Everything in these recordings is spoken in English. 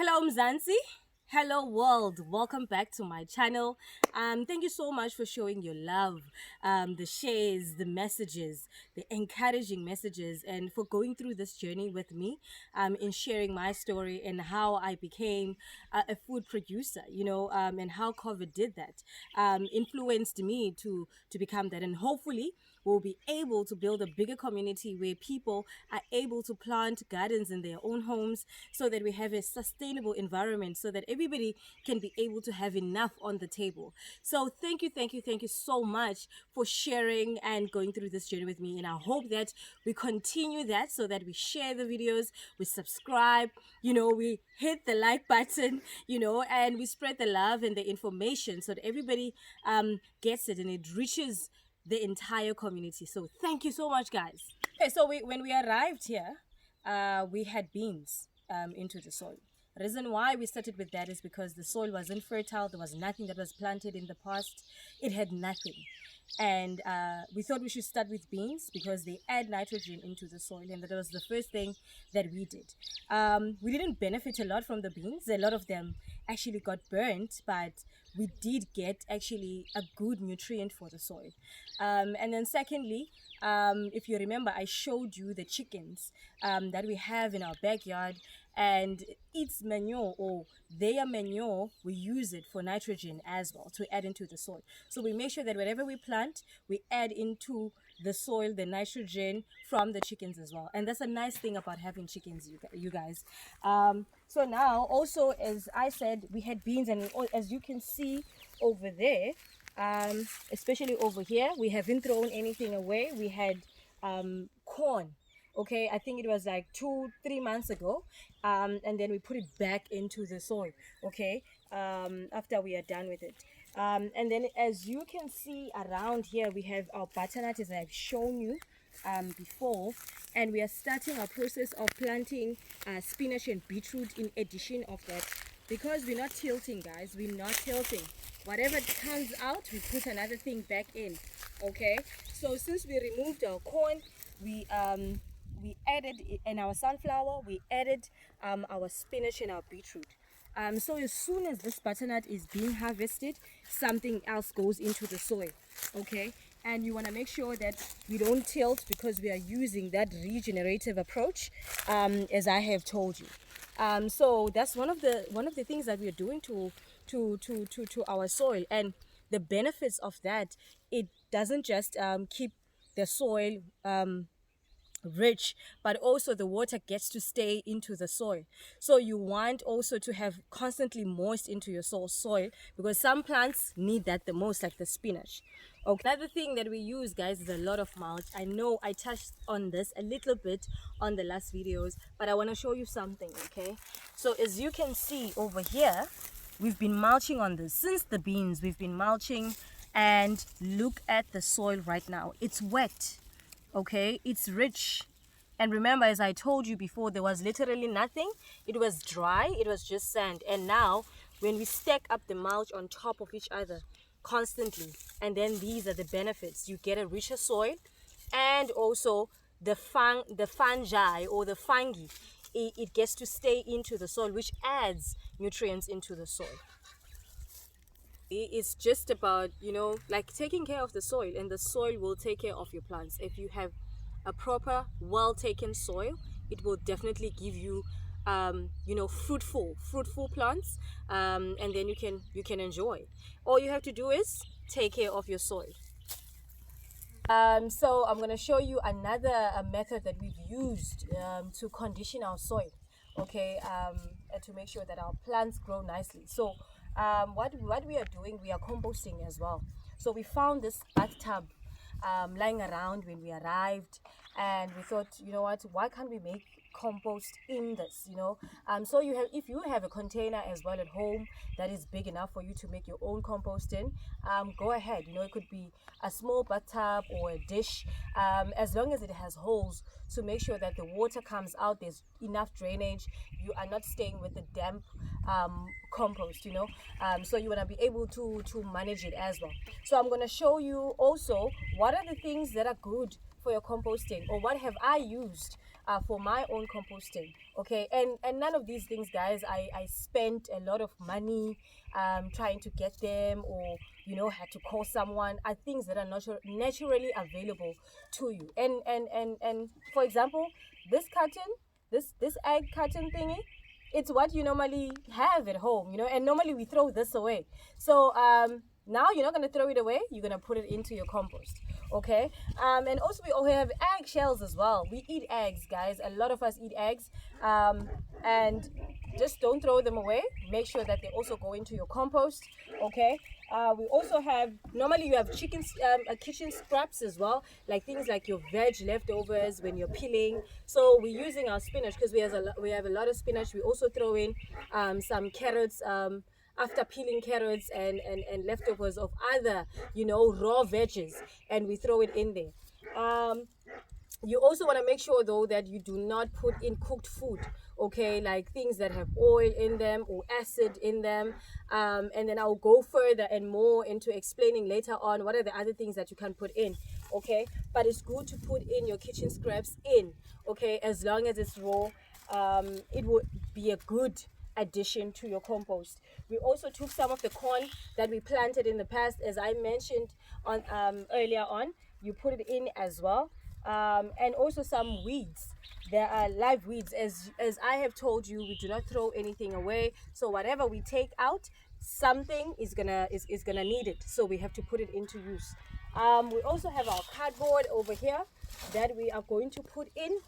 Hello Mzansi. Hello world. Welcome back to my channel. Thank you so much for showing your love, the shares, the messages, the encouraging messages, and for going through this journey with me, in sharing my story and how I became a food producer, and how COVID did that, influenced me to become that, and hopefully we'll be able to build a bigger community where people are able to plant gardens in their own homes so that we have a sustainable environment so that everybody can be able to have enough on the table. So thank you so much for sharing and going through this journey with me. And I hope that we continue that so that we share the videos, we subscribe, we hit the like button, and we spread the love and the information so that everybody gets it and it reaches the entire community. So thank you so much, guys. Okay, so when we arrived here, we had beans into the soil. Reason why we started with that is because the soil wasn't fertile. There was nothing that was planted in the past. It had nothing. And we thought we should start with beans because they add nitrogen into the soil, and that was the first thing that we did. We didn't benefit a lot from the beans. A lot of them actually got burnt, but we did get actually a good nutrient for the soil. And then secondly, if you remember, I showed you the chickens that we have in our backyard, and its manure or their manure, we use it for nitrogen as well to add into the soil. So we make sure that whatever we plant, we add into the soil the nitrogen from the chickens as well. And that's a nice thing about having chickens, you guys. So now also, as I said, we had beans, and as you can see over there, especially over here, we haven't thrown anything away. We had corn. Okay, I think it was like 2-3 months ago, and then we put it back into the soil. Okay, after we are done with it, and then as you can see around here, we have our butternut, as I've shown you before, and we are starting our process of planting spinach and beetroot in addition of that, because we're not tilting, guys. We're not tilting. Whatever comes out, we put another thing back in. Okay, so since we removed our corn, we added in our sunflower, we added our spinach and our beetroot. So as soon as this butternut is being harvested, something else goes into the soil. Okay, and you want to make sure that we don't tilt because we are using that regenerative approach, as I have told you. So that's one of the things that we are doing to our soil, and the benefits of that, it doesn't just keep the soil rich, but also the water gets to stay into the soil. So you want also to have constantly moist into your soil, because some plants need that the most, like the spinach. Okay, another thing that we use, guys, is a lot of mulch. I know I touched on this a little bit on the last videos, but I want to show you something. Okay, so as you can see over here, we've been mulching on this since the beans. We've been mulching, and look at the soil right now. It's wet. Okay, it's rich. And remember, as I told you before, there was literally nothing. It was dry, it was just sand. And now when we stack up the mulch on top of each other constantly, and then these are the benefits: you get a richer soil, and also the fungi or the fungi, it gets to stay into the soil, which adds nutrients into the soil. It's just about, like taking care of the soil, and the soil will take care of your plants. If you have a proper, well taken soil, it will definitely give you fruitful plants, and then you can enjoy. All you have to do is take care of your soil. So I'm going to show you another method that we've used to condition our soil, okay, and to make sure that our plants grow nicely. So what we are doing, we are composting as well. So we found this bathtub lying around when we arrived, and we thought, you know what, why can't we make compost in this? So if you have a container as well at home that is big enough for you to make your own compost in, go ahead. It could be a small bathtub or a dish, as long as it has holes to make sure that the water comes out, there's enough drainage, you are not staying with the damp compost. So you want to be able to manage it as well. So I'm going to show you also what are the things that are good for your composting, or what have I used for my own composting. Okay, and none of these things, guys, I spent a lot of money trying to get them, or had to call someone. Are things that are naturally available to you. And for example, this carton, this egg carton thingy, it's what you normally have at home, and normally we throw this away. So now you're not going to throw it away, you're going to put it into your compost. Okay, and also we all have egg shells as well. We eat eggs, guys. A lot of us eat eggs, and just don't throw them away. Make sure that they also go into your compost. Okay, we also have, normally you have kitchen scraps as well, like things like your veg leftovers when you're peeling. So we're using our spinach because we have a lot of spinach. We also throw in some carrots, after peeling carrots and leftovers of other raw veggies, and we throw it in there. You also want to make sure though that you do not put in cooked food, okay, like things that have oil in them or acid in them. And then I'll go further and more into explaining later on what are the other things that you can put in. Okay, but it's good to put in your kitchen scraps in, okay, as long as it's raw. It would be a good addition to your compost. We also took some of the corn that we planted in the past, as I mentioned on earlier on. You put it in as well, and also some weeds. There are live weeds. As I have told you, we do not throw anything away. So whatever we take out, something is gonna need it. So we have to put it into use. We also have our cardboard over here that we are going to put in,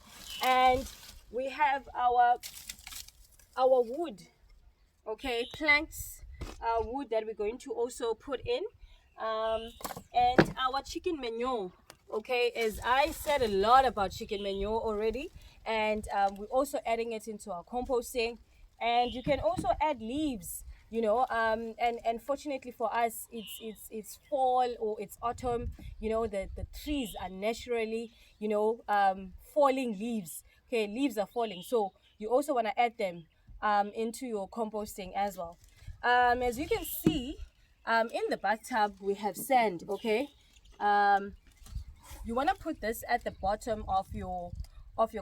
and we have our wood, okay, planks, wood that we're going to also put in, and our chicken manure. Okay, as I said a lot about chicken manure already, and we're also adding it into our composting. And you can also add leaves, and fortunately for us, it's fall or it's autumn. The trees are naturally falling leaves. Okay, leaves are falling, so you also want to add them into your composting as well. As you can see, in the bathtub we have sand. Okay, you want to put this at the bottom of your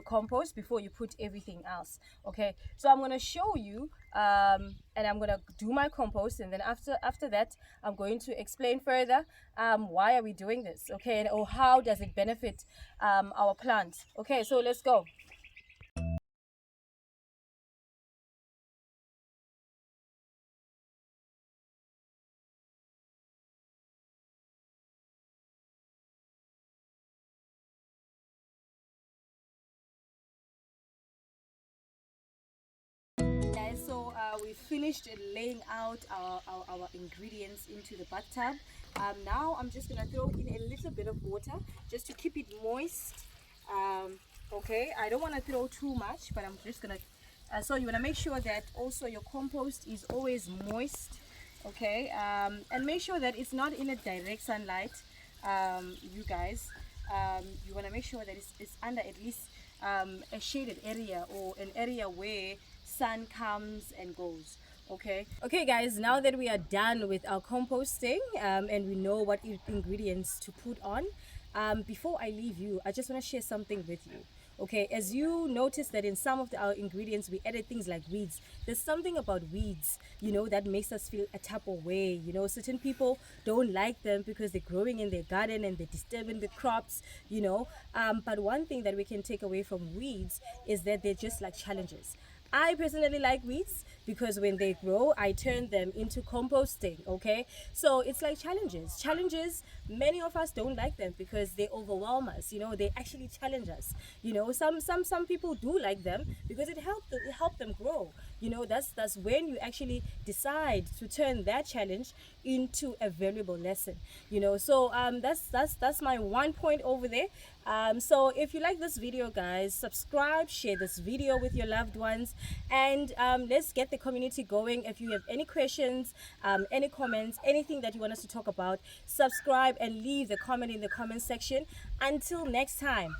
compost before you put everything else. Okay, so I'm going to show you, and I'm going to do my compost, and then after that I'm going to explain further why are we doing this, okay, or how does it benefit our plants. Okay, so let's go. Guys, so we finished laying out our ingredients into the bathtub. Now I'm just gonna throw in a little bit of water just to keep it moist. Okay, I don't want to throw too much, but I'm just gonna so you want to make sure that also your compost is always moist. Okay, and make sure that it's not in a direct sunlight. You guys, you want to make sure that it's under at least a shaded area, or an area where sun comes and goes. Okay guys, now that we are done with our composting, and we know what ingredients to put on, before I leave you, I just want to share something with you. Okay, as you notice that in some of our ingredients we added things like weeds. There's something about weeds, that makes us feel a type of way. Certain people don't like them because they're growing in their garden and they're disturbing the crops. But one thing that we can take away from weeds is that they're just like challenges. I personally like weeds because when they grow, I turn them into composting. Okay, so it's like challenges. Many of us don't like them because they overwhelm us. They actually challenge us. Some people do like them because it helped them grow. That's when you actually decide to turn that challenge into a valuable lesson. So that's my one point over there. So if you like this video, guys, subscribe, share this video with your loved ones, and let's get the community going. If you have any questions, any comments, anything that you want us to talk about, subscribe and leave the comment in the comment section. Until next time.